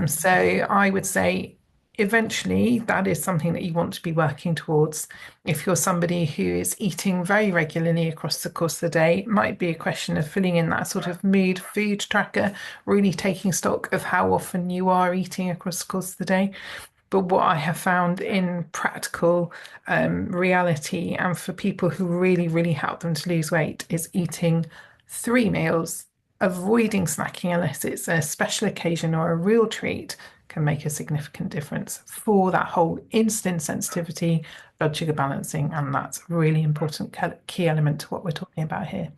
So I would say eventually that is something that you want to be working towards. If you're somebody who is eating very regularly across the course of the day, it might be a question of filling in that sort of mood food tracker, really taking stock of how often you are eating across the course of the day. But what I have found in practical reality and for people who really, really help them to lose weight is eating 3 meals, avoiding snacking unless it's a special occasion or a real treat can make a significant difference for that whole insulin sensitivity, blood sugar balancing, and that's a really important key element to what we're talking about here.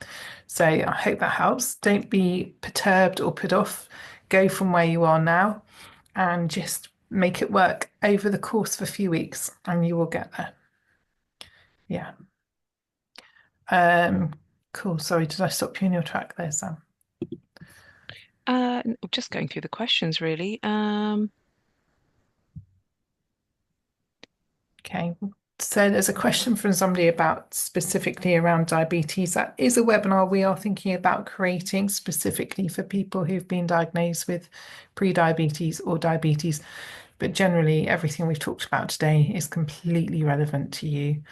So I hope that helps. Don't be perturbed or put off. Go from where you are now and just make it work over the course of a few weeks and you will get there. Yeah. Um, cool. Sorry, did I stop you in your track there, Sam? just going through the questions, really. Okay. So there's a question from somebody about specifically around diabetes. That is a webinar we are thinking about creating specifically for people who've been diagnosed with pre-diabetes or diabetes. But generally, everything we've talked about today is completely relevant to you.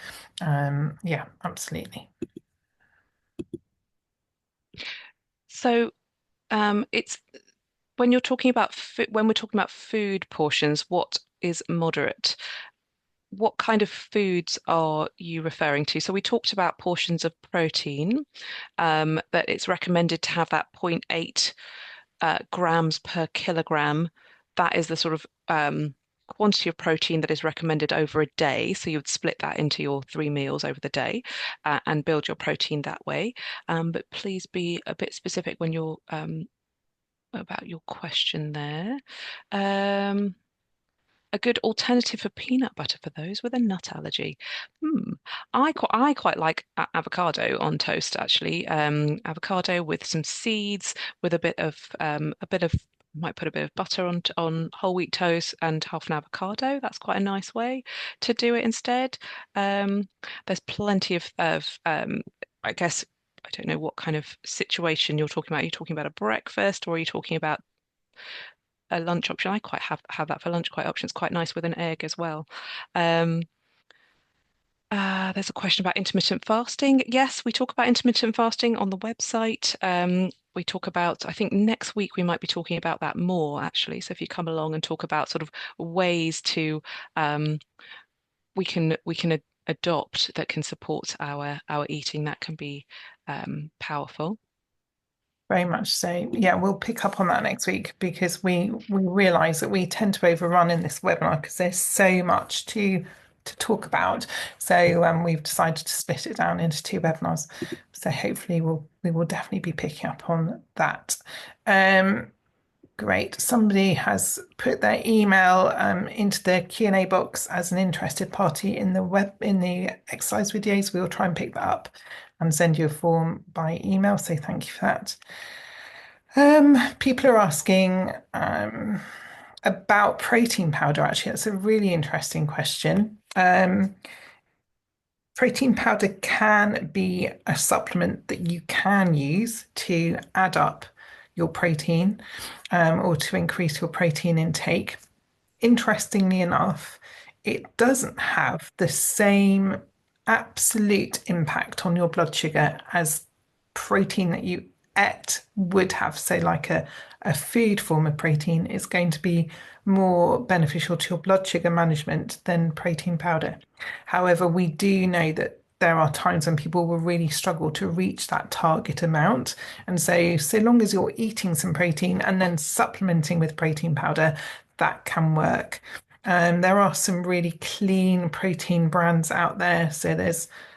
Yeah, absolutely. So it's when you're talking about when we're talking about food portions, what is moderate? What kind of foods are you referring to? So we talked about portions of protein, that it's recommended to have that zero point 0.8 grams per kilogram. That is the sort of quantity of protein that is recommended over a day. So you would split that into your 3 meals over the day and build your protein that way. But please be a bit specific when you're about your question there. Um, a good alternative for peanut butter for those with a nut allergy. Hmm. I quite like avocado on toast actually. Avocado with some seeds, with a bit of Might put a bit of butter on whole wheat toast and half an avocado. That's quite a nice way to do it instead. Um, there's plenty of I guess I don't know what kind of situation you're talking about. Are you talking about a breakfast or are you talking about a lunch option? I quite have that for lunch quite often. It's quite nice with an egg as well. Um, there's a question about intermittent fasting. Yes, we talk about intermittent fasting on the website. We talk about, I think next week we might be talking about that more actually. So if you come along and talk about sort of ways to um, we can adopt that can support our eating, that can be powerful. Very much so. Yeah, we'll pick up on that next week because we realise that we tend to overrun in this webinar because there's so much to talk about. So we've decided to split it down into two webinars. So hopefully we will definitely be picking up on that. Um, Great. Somebody has put their email into the Q&A box as an interested party in the exercise videos. We'll try and pick that up and send you a form by email. So thank you for that. People are asking about protein powder. Actually, that's a really interesting question. Protein powder can be a supplement that you can use to add up your protein or to increase your protein intake. Interestingly enough, it doesn't have the same absolute impact on your blood sugar as protein that you ate would have. So, like a food form of protein is going to be more beneficial to your blood sugar management than protein powder. However, we do know that there are times when people will really struggle to reach that target amount. And so long as you're eating some protein and then supplementing with protein powder, that can work. There are some really clean protein brands out there.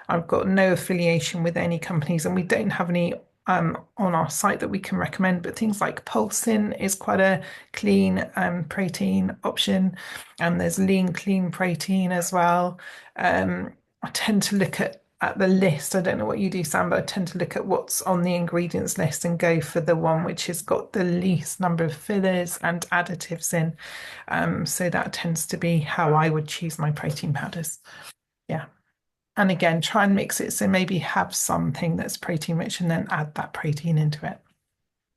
I've got no affiliation with any companies, and we don't have any on our site that we can recommend. But things like Pulsin is quite a clean protein option, and there's lean clean protein as well. I tend to look at the list. I don't know what you do, Sam, but I tend to look at what's on the ingredients list and go for the one which has got the least number of fillers and additives in. So that tends to be how I would choose my protein powders. Yeah. And again, try and mix it. So maybe have something that's protein rich and then add that protein into it.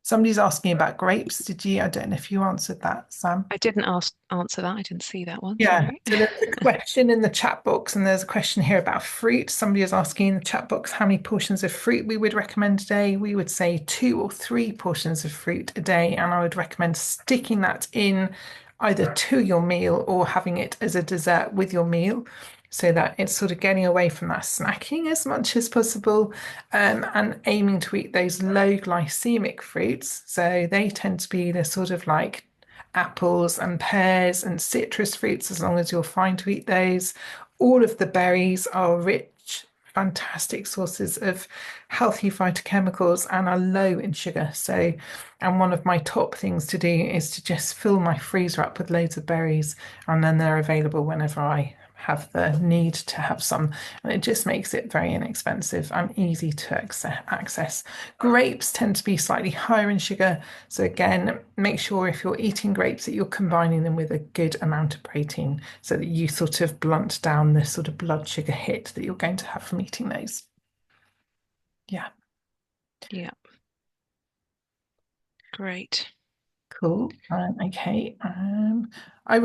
Somebody's asking about grapes. Did you? I don't know if you answered that, Sam. I didn't answer that. I didn't see that one. Yeah, Sorry. so there's a question in the chat box, and there's a question here about fruit. Somebody is asking in the chat box how many portions of fruit we would recommend a day. We would say 2 or 3 portions of fruit a day, and I would recommend sticking that in either to your meal or having it as a dessert with your meal, so that it's sort of getting away from that snacking as much as possible, and aiming to eat those low glycemic fruits. So they tend to be the sort of like apples and pears and citrus fruits, as long as you're fine to eat those. All of the berries are rich, fantastic sources of healthy phytochemicals and are low in sugar. So, and one of my top things to do is to just fill my freezer up with loads of berries, and then they're available whenever I have the need to have some, and it just makes it very inexpensive and easy to access. Grapes tend to be slightly higher in sugar, so again, make sure if you're eating grapes that you're combining them with a good amount of protein so that you sort of blunt down the sort of blood sugar hit that you're going to have from eating those. Yeah. Yeah, great. Cool. Okay. I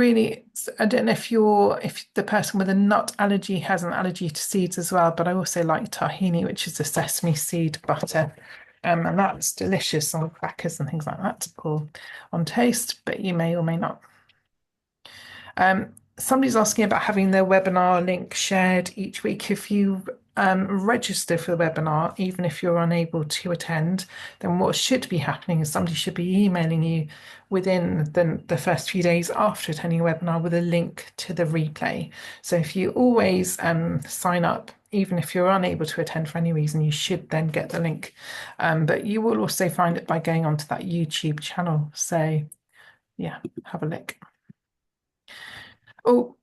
don't know if the person with a nut allergy has an allergy to seeds as well, but I also like tahini, which is a sesame seed butter. And that's delicious on crackers and things like that, or on toast, but you may or may not. Somebody's asking about having their webinar link shared each week. If you register for the webinar, even if you're unable to attend, then what should be happening is somebody should be emailing you within the first few days after attending a webinar with a link to the replay. So if you always sign up, even if you're unable to attend for any reason, you should then get the link. But you will also find it by going onto that YouTube channel. So yeah, have a look. Oh,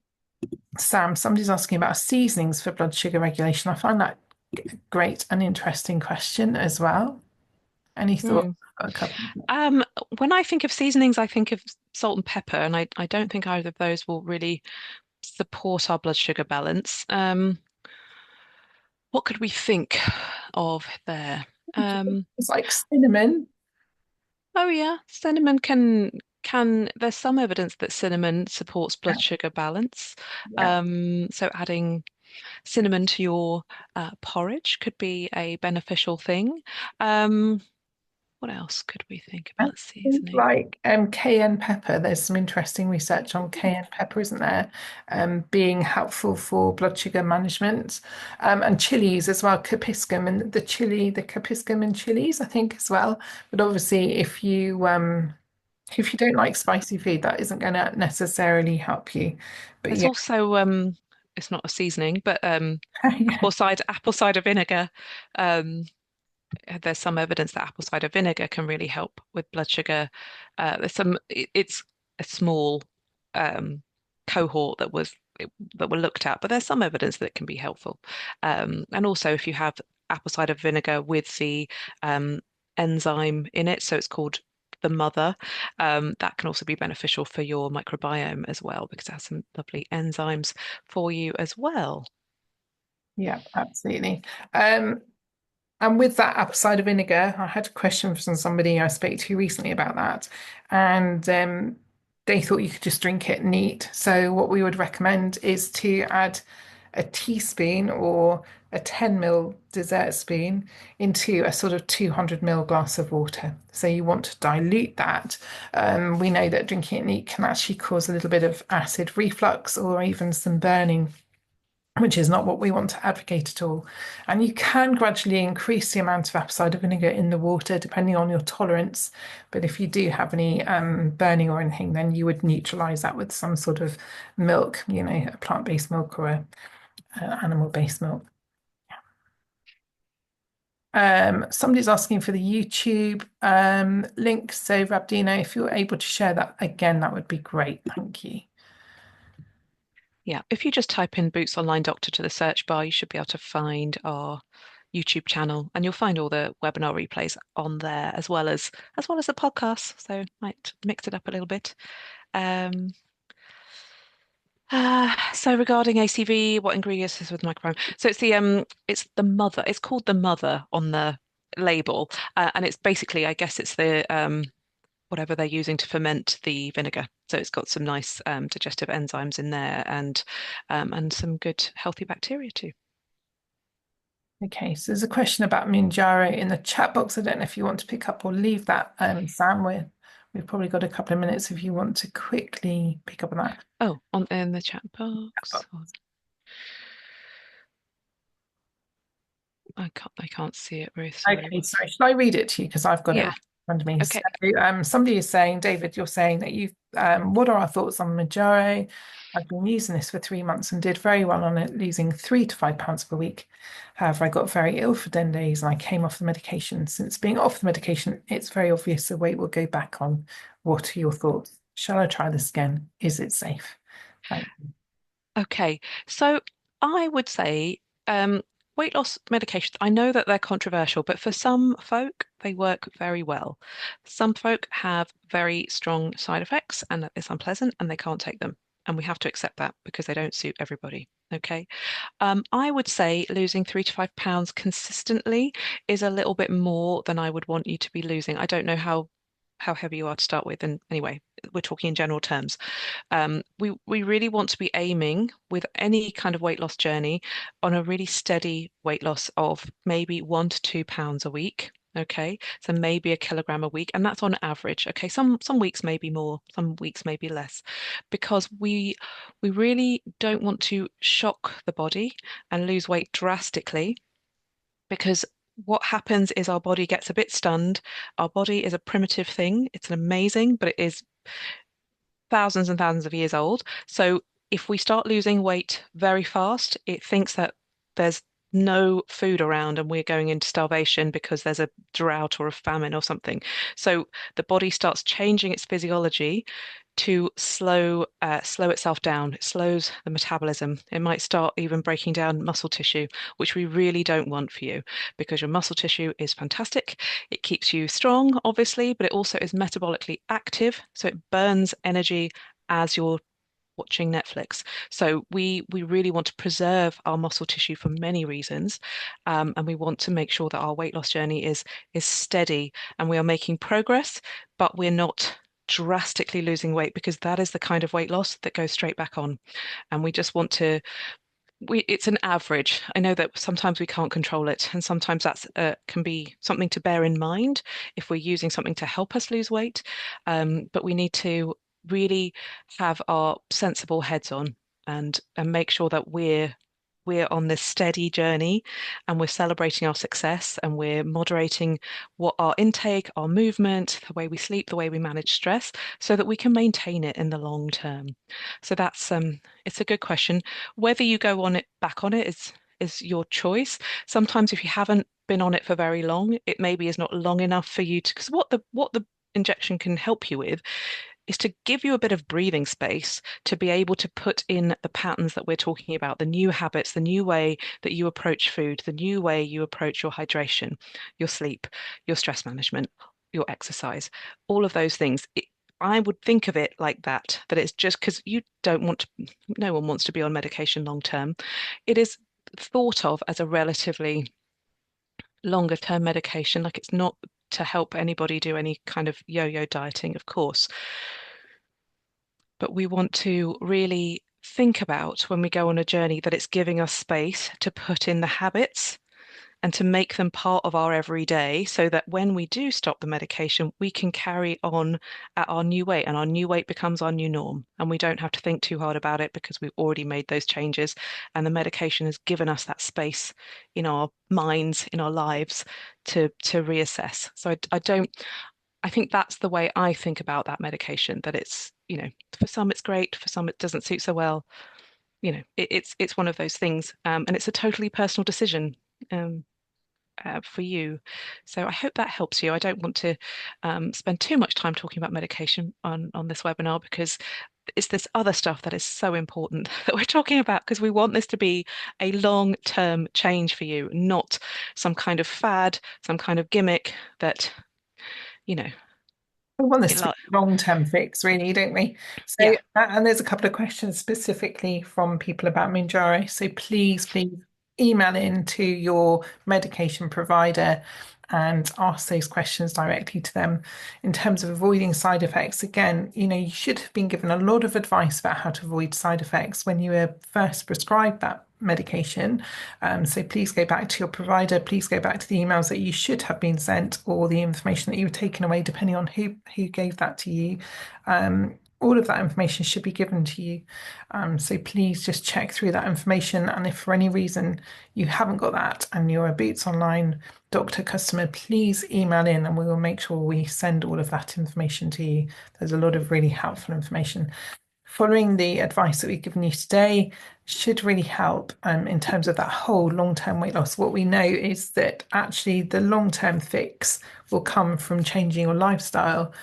Sam, somebody's asking about seasonings for blood sugar regulation. I find that great and interesting question as well. Any thoughts? Hmm. Got a couple. Um, when I think of seasonings, I think of salt and pepper, and I don't think either of those will really support our blood sugar balance. What could we think of there? Um, It's like cinnamon. oh yeah, cinnamon can there's some evidence that cinnamon supports blood Yeah, sugar balance. yeah. So adding cinnamon to your porridge could be a beneficial thing. Um, what else could we think I about think seasoning? like cayenne pepper, there's some interesting research on cayenne pepper, isn't there? Being helpful for blood sugar management. And chilies as well, capsicum and the capsicum in chilies, I think as well. But obviously if you don't like spicy food, that isn't going to necessarily help you. But There's yeah, also it's not a seasoning, but yeah, apple cider vinegar. Um, there's some evidence that apple cider vinegar can really help with blood sugar. It's a small um, cohort that were looked at, but there's some evidence that it can be helpful. And also, if you have apple cider vinegar with the um, enzyme in it, so it's called the mother, that can also be beneficial for your microbiome as well because it has some lovely enzymes for you as well. yeah, absolutely. Um, And with that apple cider vinegar, I had a question from somebody I spoke to recently about that, and they thought you could just drink it neat. So what we would recommend is to add a teaspoon or a 10 ml dessert spoon into a sort of 200 ml glass of water. So you want to dilute that. We know that drinking it neat can actually cause a little bit of acid reflux or even some burning, which is not what we want to advocate at all. And you can gradually increase the amount of apple cider vinegar in the water depending on your tolerance. But if you do have any burning or anything, then you would neutralize that with some sort of milk, a plant-based milk or a animal-based milk. Somebody's asking for the YouTube link. So, Rabdina, if you're able to share that again, that would be great. Thank you. Yeah, if you just type in Boots Online Doctor to the search bar, you should be able to find our YouTube channel, and you'll find all the webinar replays on there as well as the podcast. So might mix it up a little bit. Um, so regarding ACV, what ingredients is with microbiome? So it's the mother. It's called the mother on the label, and it's basically, I guess, it's the whatever they're using to ferment the vinegar. So it's got some nice digestive enzymes in there and some good healthy bacteria too. Okay, so there's a question about Minjaro in the chat box. I don't know if you want to pick up or leave that, Sam. We've probably got a couple of minutes if you want to quickly pick up on that. Oh, on in the chat box. I can't see it, Ruth. Sorry. Okay, sorry. Should I read it to you? Because I've got it Yeah. right in front of me. So, Okay. somebody is saying, David, you're saying that what are our thoughts on Manjaro? I've been using this for 3 months and did very well on it, losing 3 to 5 pounds per week. However, I got very ill for 10 days and I came off the medication. Since being off the medication, it's very obvious the weight will go back on. What are your thoughts? Shall I try this again? Is it safe? Thank Okay. So I would say weight loss medications, I know that they're controversial, but for some folk, they work very well. Some folk have very strong side effects and it's unpleasant and they can't take them. And we have to accept that because they don't suit everybody. Okay. I would say losing 3 to 5 pounds consistently is a little bit more than I would want you to be losing. I don't know how heavy you are to start with. And anyway, we're talking in general terms. We really want to be aiming with any kind of weight loss journey on a really steady weight loss of maybe 1 to 2 pounds a week. Okay, so maybe a kilogram a week, and that's on average. Okay, some weeks may be more, some weeks may be less, because we really don't want to shock the body and lose weight drastically because what happens is our body gets a bit stunned. Our body is a primitive thing. It's an amazing, but it is thousands and thousands of years old. So if we start losing weight very fast, it thinks that there's no food around and we're going into starvation because there's a drought or a famine or something. So the body starts changing its physiology to slow itself down. It slows the metabolism. It might start even breaking down muscle tissue, which we really don't want for you because your muscle tissue is fantastic. It keeps you strong, obviously, but it also is metabolically active, so it burns energy as you're watching Netflix. So we really want to preserve our muscle tissue for many reasons, and we want to make sure that our weight loss journey is steady and we are making progress, but we're not drastically losing weight because that is the kind of weight loss that goes straight back on. And we just want to it's an average. I know that sometimes we can't control it, and sometimes that's can be something to bear in mind if we're using something to help us lose weight. But we need to really have our sensible heads on and make sure that we're on this steady journey and we're celebrating our success and we're moderating what our intake, our movement, the way we sleep, the way we manage stress, so that we can maintain it in the long term. So that's it's a good question. Whether you go on it back on it is your choice. Sometimes if you haven't been on it for very long, it maybe is not long enough for you to, because what the injection can help you with is to give you a bit of breathing space to be able to put in the patterns that we're talking about, the new habits, the new way that you approach food, the new way you approach your hydration, your sleep, your stress management, your exercise, all of those things. I would think of it like that, that it's just because you don't want to, no one wants to be on medication long term. It is thought of as a relatively longer term medication, like it's not to help anybody do any kind of yo-yo dieting, of course. But we want to really think about when we go on a journey that it's giving us space to put in the habits and to make them part of our everyday so that when we do stop the medication, we can carry on at our new weight and our new weight becomes our new norm. And we don't have to think too hard about it because we've already made those changes. And the medication has given us that space in our minds, in our lives to reassess. So I don't, I think that's the way I think about that medication, that it's, for some it's great, for some it doesn't suit so well. It's one of those things, and it's a totally personal decision. Um, for you. So I hope that helps you. I don't want to spend too much time talking about medication on this webinar because it's this other stuff that is so important that we're talking about because we want this to be a long-term change for you, not some kind of fad, some kind of gimmick that, you know, We want this it to be like, a long-term fix, really, don't we? So, yeah, and there's a couple of questions specifically from people about Mounjaro. So please email in to your medication provider and ask those questions directly to them. In terms of avoiding side effects, again, you should have been given a lot of advice about how to avoid side effects when you were first prescribed that medication. So please go back to your provider. Please go back to the emails that you should have been sent or the information that you were taken away, depending on who gave that to you. All of that information should be given to you. So please just check through that information. And if for any reason you haven't got that and you're a Boots Online doctor customer, please email in and we will make sure we send all of that information to you. There's a lot of really helpful information. Following the advice that we've given you today should really help in terms of that whole long-term weight loss. What we know is that actually the long-term fix will come from changing your lifestyle,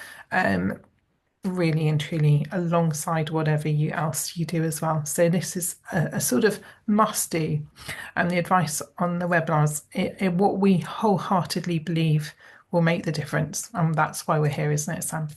really and truly alongside whatever else you do as well. So this is a sort of must do. And the advice on the webinars, what we wholeheartedly believe will make the difference. And that's why we're here, isn't it, Sam?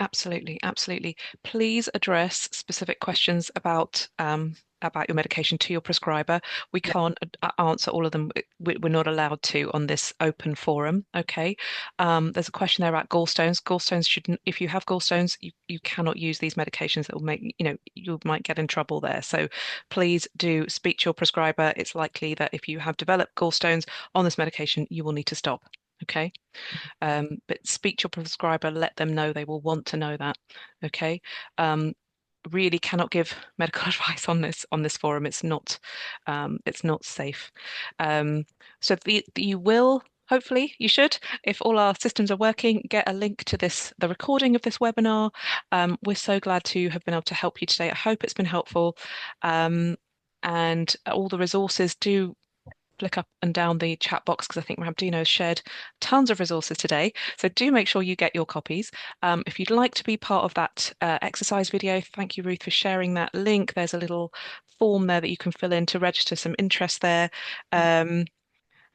absolutely, absolutely. Please address specific questions about your medication to your prescriber. We can't answer all of them. We're not allowed to on this open forum. Okay. There's a question there about gallstones. Gallstones shouldn't, if you have gallstones, you cannot use these medications that will make, you might get in trouble there. So please do speak to your prescriber. It's likely that if you have developed gallstones on this medication, you will need to stop. Okay. But speak to your prescriber, let them know, they will want to know that. Okay. Really cannot give medical advice on this forum. It's not safe. So you will. Hopefully, you should, if all our systems are working, get a link to the recording of this webinar. We're so glad to have been able to help you today. I hope it's been helpful. And all the resources do flick up and down the chat box because I think Rabdino has shared tons of resources today. So do make sure you get your copies. If you'd like to be part of that exercise video, thank you, Ruth, for sharing that link. There's a little form there that you can fill in to register some interest there. Um,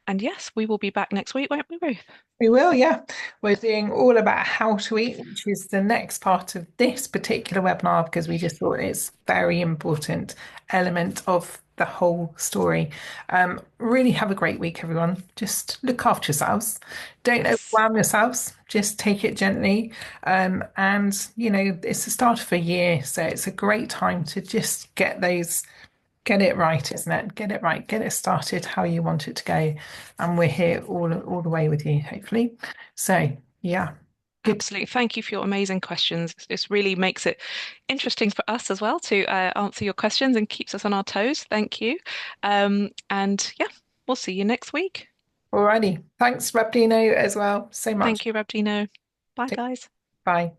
and yes, we will be back next week, won't we, Ruth? We will, yeah. We're doing all about how to eat, which is the next part of this particular webinar because we just thought it's very important element of the whole story. Really have a great week, everyone. Just look after yourselves. Don't Yes. overwhelm yourselves. Just take it gently. And it's the start of a year, so it's a great time to just get it right, isn't it? Get it right, get it started how you want it to go. And we're here all the way with you, hopefully. So yeah, good. Absolutely. Thank you for your amazing questions. This really makes it interesting for us as well to answer your questions and keeps us on our toes. Thank you. And yeah, we'll see you next week. Alrighty. Thanks, Rabdino, as well, so much. Thank you, Rabdino. Bye, Take- guys. Bye.